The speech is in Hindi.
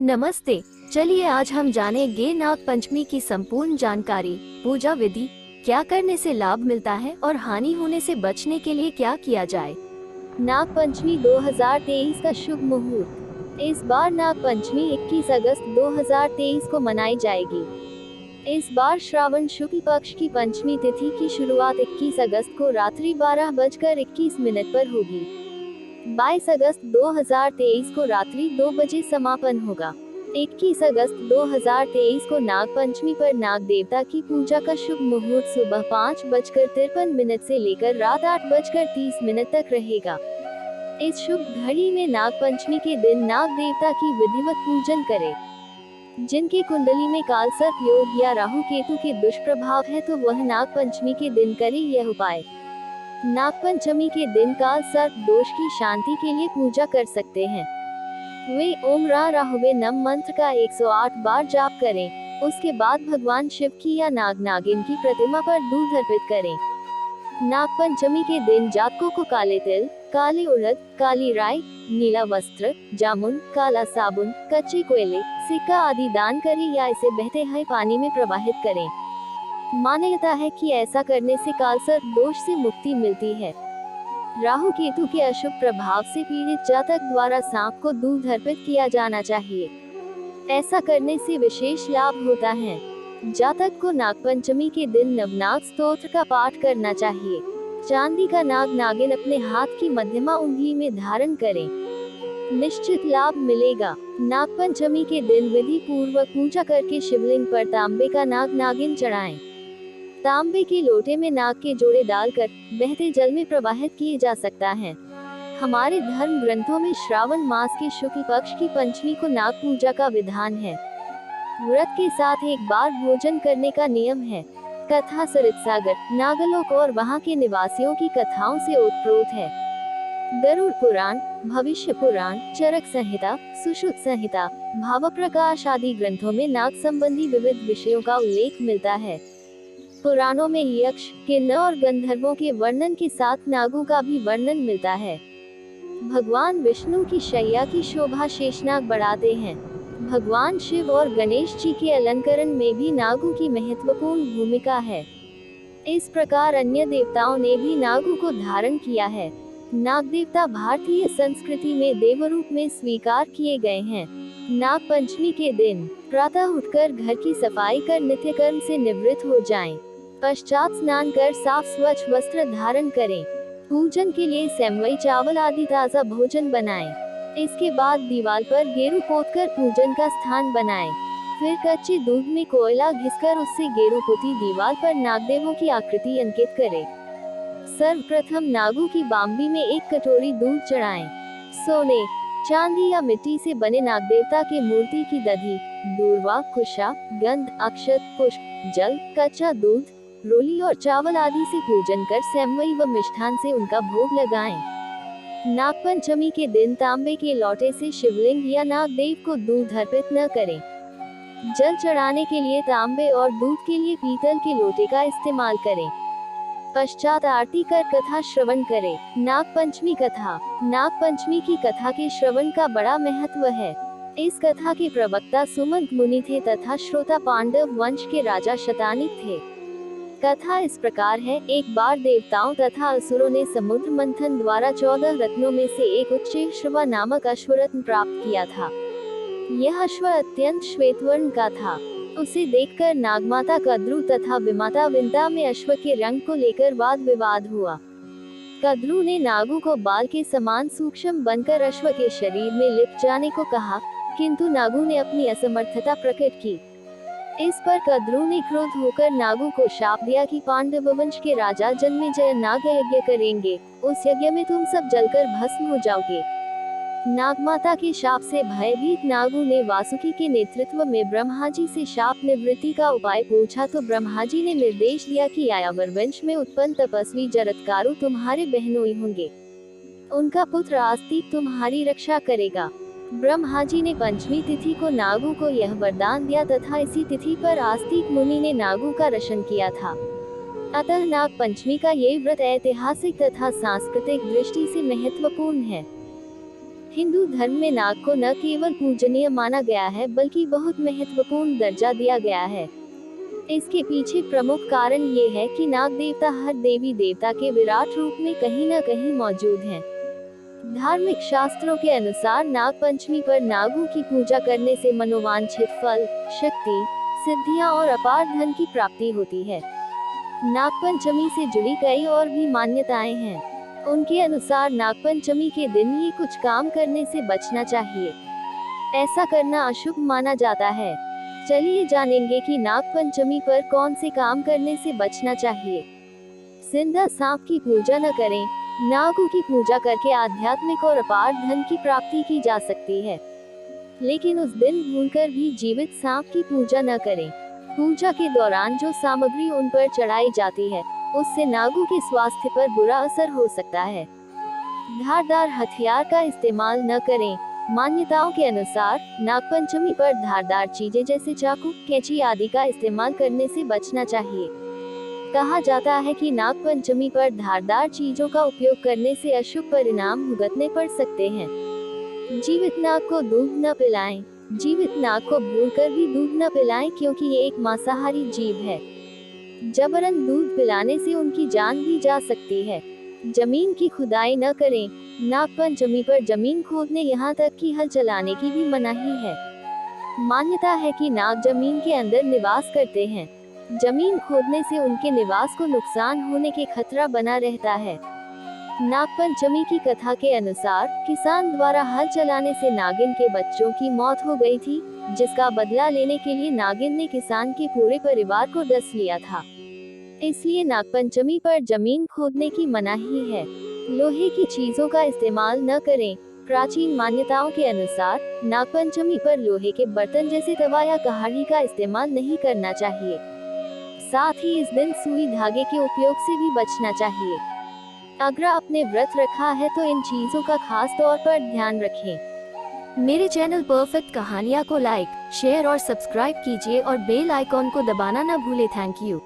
नमस्ते। चलिए आज हम जानेंगे नाग पंचमी की संपूर्ण जानकारी। पूजा विधि, क्या करने से लाभ मिलता है और हानि होने से बचने के लिए क्या किया जाए। नाग पंचमी 2023 का शुभ मुहूर्त। इस बार नाग पंचमी 21 अगस्त 2023 को मनाई जाएगी। इस बार श्रावण शुक्ल पक्ष की पंचमी तिथि की शुरुआत 21 अगस्त को रात्रि 12:21 पर होगी। 22 अगस्त 2023 को रात्रि 2 बजे समापन होगा। 21 अगस्त 2023 को नाग पंचमी पर नाग देवता की पूजा का शुभ मुहूर्त सुबह 5:53 से लेकर रात 8:30 तक रहेगा। इस शुभ घड़ी में नाग पंचमी के दिन नाग देवता की विधिवत पूजन करें। जिनकी कुंडली में काल सर्प योग या राहु केतु के दुष्प्रभाव है तो वह नाग पंचमी के दिन करे यह उपाय। नाग पंचमी के दिन काल सर्प दोष की शांति के लिए पूजा कर सकते हैं। वे ओम रा राहुवे नम मंत्र का 108 बार जाप करें। उसके बाद भगवान शिव की या नाग नागिन की प्रतिमा पर दूध अर्पित करें। नाग पंचमी के दिन जातकों को काले तिल, काले उड़द, काली राई, नीला वस्त्र, जामुन, काला साबुन, कच्चे कोयले, सिक्का आदि दान करें या इसे बहते हुए पानी में प्रवाहित करें। मान्यता है कि ऐसा करने से कालसर्प दोष से मुक्ति मिलती है। राहु केतु के अशुभ प्रभाव से पीड़ित जातक द्वारा सांप को दूध अर्पित किया जाना चाहिए। ऐसा करने से विशेष लाभ होता है। जातक को नाग पंचमी के दिन नवनाग स्तोत्र का पाठ करना चाहिए। चांदी का नाग नागिन अपने हाथ की मध्यमा उंगली में धारण करें। निश्चित लाभ मिलेगा। नाग पंचमी के दिन विधि पूर्वक पूजा करके शिवलिंग पर तांबे का नाग नागिन चढ़ाएं। तांबे के लोटे में नाग के जोड़े डालकर बहते जल में प्रवाहित किए जा सकता है। हमारे धर्म ग्रंथों में श्रावण मास के शुक्ल पक्ष की पंचमी को नाग पूजा का विधान है। व्रत के साथ एक बार भोजन करने का नियम है। कथा सरित सागर, नागलोक और वहां के निवासियों की कथाओं से ओतप्रोत है। गरुड़ पुराण, भविष्य पुराण, चरक संहिता, सुश्रुत संहिता, भाव प्रकाश आदि ग्रंथों में नाग संबंधी विविध विषयों का उल्लेख मिलता है। पुराणों में यक्ष, किन्नर और गंधर्वों के वर्णन के साथ नागों का भी वर्णन मिलता है। भगवान विष्णु की शैया की शोभा शेषनाग बढ़ाते हैं। भगवान शिव और गणेश जी के अलंकरण में भी नागों की महत्वपूर्ण भूमिका है। इस प्रकार अन्य देवताओं ने भी नागों को धारण किया है। नाग देवता भारतीय संस्कृति में देवरूप में स्वीकार किए गए हैं। नाग पंचमी के दिन प्रातः उठकर घर की सफाई कर नित्य कर्म से निवृत्त हो जाएं। पश्चात स्नान कर साफ स्वच्छ वस्त्र धारण करें। पूजन के लिए सेमवई चावल आदि ताज़ा भोजन बनाएं। इसके बाद दीवार पर गेरू पोतकर पूजन का स्थान बनाएं। फिर कच्चे दूध में कोयला घिसकर उससे गेरू पोती दीवार पर नागदेवों की आकृति अंकित करें। सर्वप्रथम नागों की बाम्बी में 1 कटोरी दूध चढ़ाएं। सोने, चांदी या मिट्टी से बने नागदेवता के मूर्ति की दधी, दूर्वा, कुशा, गंध, अक्षत, पुष्प, जल, कच्चा दूध, रोली और चावल आदि से पूजन कर सेमवई व मिष्ठान से उनका भोग लगाएं। नाग पंचमी के दिन तांबे के लोटे से शिवलिंग या नागदेव को दूध अर्पित न करें। जल चढ़ाने के लिए तांबे और दूध के लिए पीतल के लोटे का इस्तेमाल करें। पश्चात आरती कर कथा श्रवण करें। नाग पंचमी कथा। नाग पंचमी की कथा के श्रवण का बड़ा महत्व है। इस कथा के प्रवक्ता सुमंत मुनि थे तथा श्रोता पांडव वंश के राजा शतानिक थे। कथा इस प्रकार है। एक बार देवताओं तथा असुरों ने समुद्र मंथन द्वारा 14 रत्नों में से एक उच्चैश्रवा नामक अश्वरत्न प्राप्त किया था। यह अश्व अत्यंत श्वेतवर्ण का था। उसे देखकर नागमाता कद्रू तथा विमाता विंता में अश्व के रंग को लेकर वाद विवाद हुआ। कद्रू ने नागों को बाल के समान सूक्ष्म बनकर अश्व के शरीर में लिप जाने को कहा, किंतु नागों ने अपनी असमर्थता प्रकट की। इस पर कद्रू ने क्रोध होकर नागों को शाप दिया कि पांडव वंश के राजा जन्मेजय नाग यज्ञ करेंगे। उस यज्ञ में तुम सब जलकर भस्म हो जाओगे। नागमाता के शाप से भयभीत नागों ने वासुकी के नेतृत्व में ब्रह्मा जी से शाप निवृत्ति का उपाय पूछा तो ब्रह्मा जी ने निर्देश दिया कि यायावर वंश में उत्पन्न तपस्वी जरत्कारु तुम्हारे बहनोई होंगे। उनका पुत्र आस्तिक तुम्हारी रक्षा करेगा। ब्रह्मा जी ने पंचमी तिथि को नागों को यह वरदान दिया तथा इसी तिथि पर आस्तिक मुनि ने नागों का रक्षण किया था। अतः नाग पंचमी का ये व्रत ऐतिहासिक तथा सांस्कृतिक दृष्टि से महत्वपूर्ण है। हिंदू धर्म में नाग को न केवल पूजनीय माना गया है बल्कि बहुत महत्वपूर्ण दर्जा दिया गया है। इसके पीछे प्रमुख कारण ये है कि नाग देवता हर देवी देवता के विराट रूप में कहीं न कहीं मौजूद हैं। धार्मिक शास्त्रों के अनुसार नाग पंचमी पर नागों की पूजा करने से मनोवांछित फल, शक्ति, सिद्धियां और अपार धन की प्राप्ति होती है। नागपंचमी से जुड़ी कई और भी मान्यताएं हैं। उनके अनुसार नागपंचमी के दिन ये कुछ काम करने से बचना चाहिए। ऐसा करना अशुभ माना जाता है। चलिए जानेंगे कि नागपंचमी पर कौन से काम करने से बचना चाहिए। सिंधा सांप की पूजा न करें। नागों की पूजा करके आध्यात्मिक और अपार धन की प्राप्ति की जा सकती है, लेकिन उस दिन भूलकर भी जीवित सांप की पूजा न करें। पूजा के दौरान जो सामग्री उन पर चढ़ाई जाती है, उससे नागों के स्वास्थ्य पर बुरा असर हो सकता है। धारदार हथियार का इस्तेमाल न करें। मान्यताओं के अनुसार नागपंचमी पर धारदार चीजें जैसे चाकू, कैंची आदि का इस्तेमाल करने से बचना चाहिए। कहा जाता है कि नागपंचमी पर धारदार चीजों का उपयोग करने से अशुभ परिणाम भुगतने पड़ सकते हैं। जीवित नाग को दूध न पिलाएं। जीवित नाग को भूलकर भी दूध न पिलाएं क्योंकि ये एक मांसाहारी जीव है। जबरन दूध पिलाने से उनकी जान भी जा सकती है। जमीन की खुदाई न करें। नागपंचमी पर जमीन खोदने यहाँ तक कि हल चलाने की भी मनाही है। मान्यता है कि नाग जमीन के अंदर निवास करते हैं। जमीन खोदने से उनके निवास को नुकसान होने के खतरा बना रहता है। नागपंचमी की कथा के अनुसार किसान द्वारा हल चलाने से नागिन के बच्चों की मौत हो गई थी, जिसका बदला लेने के लिए नागिन ने किसान के पूरे परिवार को डस लिया था। इसलिए नागपंचमी पर जमीन खोदने की मनाही है। लोहे की चीजों का इस्तेमाल न करें। प्राचीन मान्यताओं के अनुसार नागपंचमी पर लोहे के बर्तन जैसे तवा या कहाड़ी का इस्तेमाल नहीं करना चाहिए। साथ ही इस दिन सुई धागे के उपयोग से भी बचना चाहिए। अगर आपने व्रत रखा है तो इन चीजों का खास तौर पर ध्यान रखें। मेरे चैनल परफेक्ट कहानियाँ को लाइक, शेयर और सब्सक्राइब कीजिए और बेल आइकॉन को दबाना न भूले। Thank you.